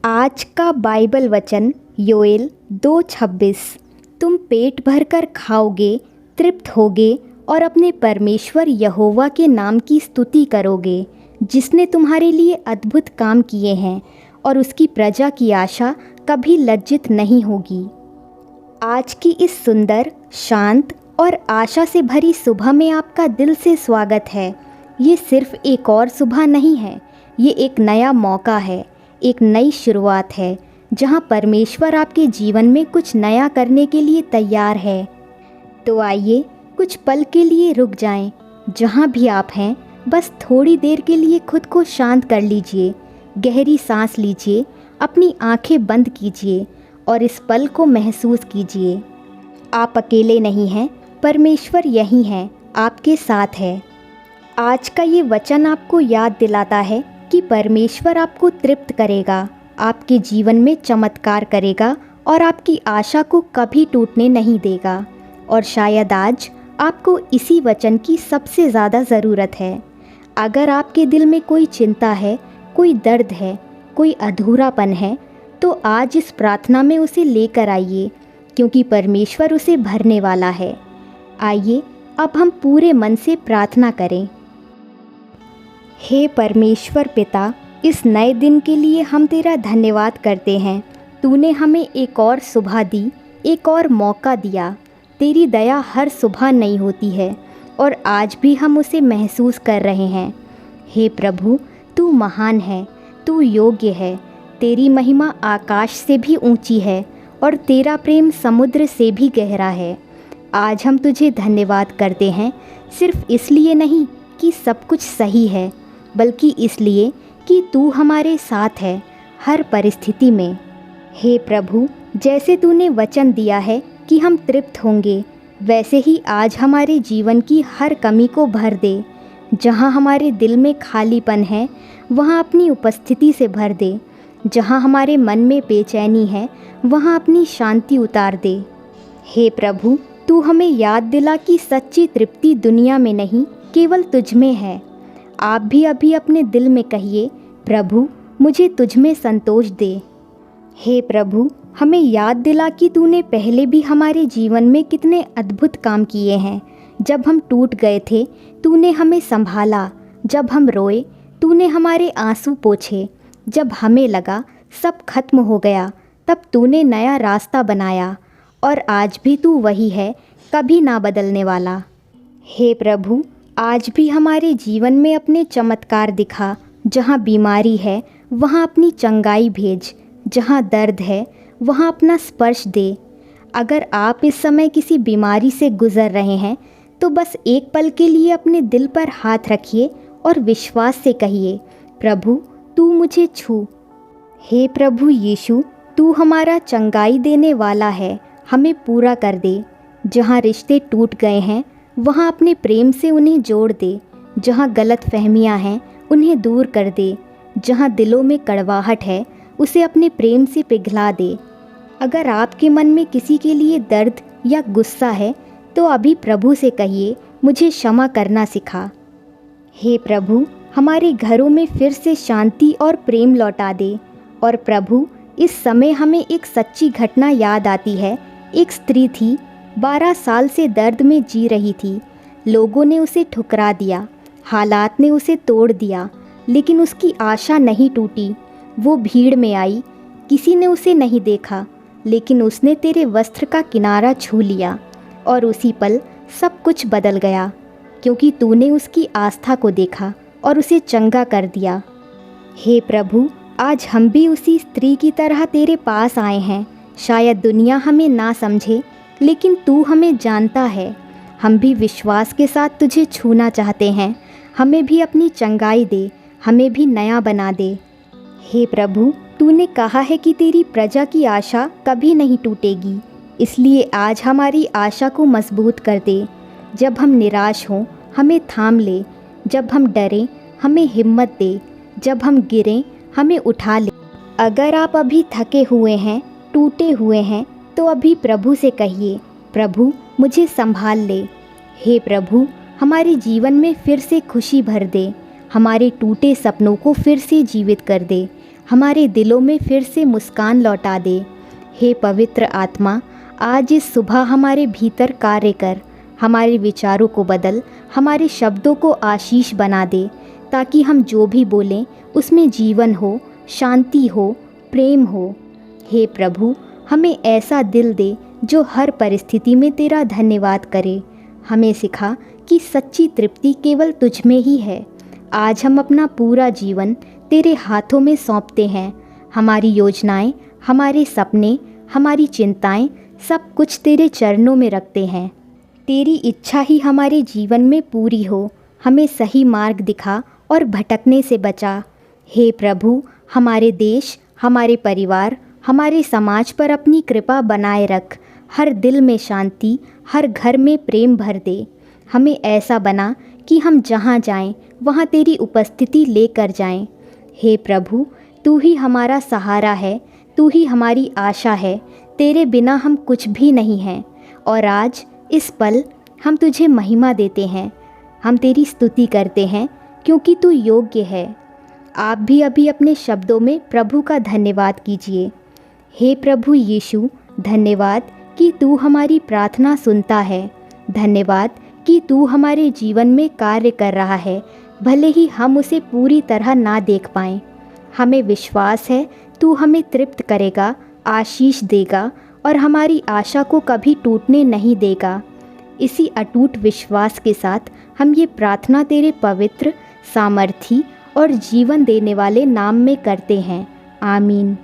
आज का बाइबल वचन योएल 2:26। तुम पेट भर कर खाओगे, तृप्त होगे और अपने परमेश्वर यहोवा के नाम की स्तुति करोगे, जिसने तुम्हारे लिए अद्भुत काम किए हैं, और उसकी प्रजा की आशा कभी लज्जित नहीं होगी। आज की इस सुंदर, शांत और आशा से भरी सुबह में आपका दिल से स्वागत है। ये सिर्फ एक और सुबह नहीं है, ये एक नया मौका है, एक नई शुरुआत है, जहां परमेश्वर आपके जीवन में कुछ नया करने के लिए तैयार है। तो आइए कुछ पल के लिए रुक जाएं। जहां भी आप हैं, बस थोड़ी देर के लिए खुद को शांत कर लीजिए। गहरी सांस लीजिए, अपनी आंखें बंद कीजिए और इस पल को महसूस कीजिए। आप अकेले नहीं हैं, परमेश्वर यहीं है, आपके साथ है। आज का ये वचन आपको याद दिलाता है कि परमेश्वर आपको तृप्त करेगा, आपके जीवन में चमत्कार करेगा और आपकी आशा को कभी टूटने नहीं देगा। और शायद आज आपको इसी वचन की सबसे ज़्यादा ज़रूरत है। अगर आपके दिल में कोई चिंता है, कोई दर्द है, कोई अधूरापन है, तो आज इस प्रार्थना में उसे लेकर आइए, क्योंकि परमेश्वर उसे भरने वाला है। आइए अब हम पूरे मन से प्रार्थना करें। हे परमेश्वर पिता, इस नए दिन के लिए हम तेरा धन्यवाद करते हैं। तूने हमें एक और सुबह दी, एक और मौका दिया। तेरी दया हर सुबह नई होती है और आज भी हम उसे महसूस कर रहे हैं। हे प्रभु, तू महान है, तू योग्य है। तेरी महिमा आकाश से भी ऊंची है और तेरा प्रेम समुद्र से भी गहरा है। आज हम तुझे धन्यवाद करते हैं, सिर्फ इसलिए नहीं कि सब कुछ सही है, बल्कि इसलिए कि तू हमारे साथ है हर परिस्थिति में। हे प्रभु, जैसे तूने वचन दिया है कि हम तृप्त होंगे, वैसे ही आज हमारे जीवन की हर कमी को भर दे। जहाँ हमारे दिल में खालीपन है, वहाँ अपनी उपस्थिति से भर दे। जहाँ हमारे मन में बेचैनी है, वहाँ अपनी शांति उतार दे। हे प्रभु, तू हमें याद दिला कि सच्ची तृप्ति दुनिया में नहीं, केवल तुझ में है। आप भी अभी अपने दिल में कहिए, प्रभु, मुझे तुझ में संतोष दे। हे प्रभु, हमें याद दिला कि तूने पहले भी हमारे जीवन में कितने अद्भुत काम किए हैं। जब हम टूट गए थे, तूने हमें संभाला। जब हम रोए, तूने हमारे आंसू पोंछे। जब हमें लगा सब खत्म हो गया, तब तूने नया रास्ता बनाया। और आज भी तू वही है, कभी ना बदलने वाला। हे प्रभु, आज भी हमारे जीवन में अपने चमत्कार दिखा। जहाँ बीमारी है, वहाँ अपनी चंगाई भेज। जहाँ दर्द है, वहाँ अपना स्पर्श दे। अगर आप इस समय किसी बीमारी से गुज़र रहे हैं, तो बस एक पल के लिए अपने दिल पर हाथ रखिए और विश्वास से कहिए, प्रभु, तू मुझे छू। हे प्रभु यीशु, तू हमारा चंगाई देने वाला है, हमें पूरा कर दे। जहाँ रिश्ते टूट गए हैं, वहाँ अपने प्रेम से उन्हें जोड़ दे। जहाँ गलत फहमियाँ हैं, उन्हें दूर कर दे। जहाँ दिलों में कड़वाहट है, उसे अपने प्रेम से पिघला दे। अगर आपके मन में किसी के लिए दर्द या गुस्सा है, तो अभी प्रभु से कहिए, मुझे क्षमा करना सिखा। हे प्रभु, हमारे घरों में फिर से शांति और प्रेम लौटा दे। और प्रभु, इस समय हमें एक सच्ची घटना याद आती है। एक स्त्री थी, 12 साल से दर्द में जी रही थी। लोगों ने उसे ठुकरा दिया, हालात ने उसे तोड़ दिया, लेकिन उसकी आशा नहीं टूटी। वो भीड़ में आई, किसी ने उसे नहीं देखा, लेकिन उसने तेरे वस्त्र का किनारा छू लिया और उसी पल सब कुछ बदल गया, क्योंकि तूने उसकी आस्था को देखा और उसे चंगा कर दिया। हे प्रभु, आज हम भी उसी स्त्री की तरह तेरे पास आए हैं। शायद दुनिया हमें ना समझे, लेकिन तू हमें जानता है। हम भी विश्वास के साथ तुझे छूना चाहते हैं। हमें भी अपनी चंगाई दे, हमें भी नया बना दे। हे प्रभु, तूने कहा है कि तेरी प्रजा की आशा कभी नहीं टूटेगी, इसलिए आज हमारी आशा को मजबूत कर दे। जब हम निराश हों, हमें थाम ले। जब हम डरें, हमें हिम्मत दे। जब हम गिरें, हमें उठा ले। अगर आप अभी थके हुए हैं, टूटे हुए हैं, तो अभी प्रभु से कहिए, प्रभु, मुझे संभाल ले। हे प्रभु, हमारे जीवन में फिर से खुशी भर दे। हमारे टूटे सपनों को फिर से जीवित कर दे। हमारे दिलों में फिर से मुस्कान लौटा दे। हे पवित्र आत्मा, आज इस सुबह हमारे भीतर कार्य कर, हमारे विचारों को बदल, हमारे शब्दों को आशीष बना दे, ताकि हम जो भी बोलें उसमें जीवन हो, शांति हो, प्रेम हो। हे प्रभु, हमें ऐसा दिल दे जो हर परिस्थिति में तेरा धन्यवाद करे। हमें सिखा कि सच्ची तृप्ति केवल तुझ में ही है। आज हम अपना पूरा जीवन तेरे हाथों में सौंपते हैं। हमारी योजनाएं, हमारे सपने, हमारी चिंताएं, सब कुछ तेरे चरणों में रखते हैं। तेरी इच्छा ही हमारे जीवन में पूरी हो। हमें सही मार्ग दिखा और भटकने से बचा। हे प्रभु, हमारे देश, हमारे परिवार, हमारे समाज पर अपनी कृपा बनाए रख। हर दिल में शांति, हर घर में प्रेम भर दे। हमें ऐसा बना कि हम जहाँ जाएं वहाँ तेरी उपस्थिति लेकर जाएं। हे प्रभु, तू ही हमारा सहारा है, तू ही हमारी आशा है। तेरे बिना हम कुछ भी नहीं हैं। और आज इस पल हम तुझे महिमा देते हैं। हम तेरी स्तुति करते हैं क्योंकि तू योग्य है। आप भी अभी अपने शब्दों में प्रभु का धन्यवाद कीजिए। हे प्रभु यीशु, धन्यवाद कि तू हमारी प्रार्थना सुनता है। धन्यवाद कि तू हमारे जीवन में कार्य कर रहा है, भले ही हम उसे पूरी तरह ना देख पाएं। हमें विश्वास है तू हमें तृप्त करेगा, आशीष देगा और हमारी आशा को कभी टूटने नहीं देगा। इसी अटूट विश्वास के साथ हम ये प्रार्थना तेरे पवित्र, सामर्थी और जीवन देने वाले नाम में करते हैं। आमीन।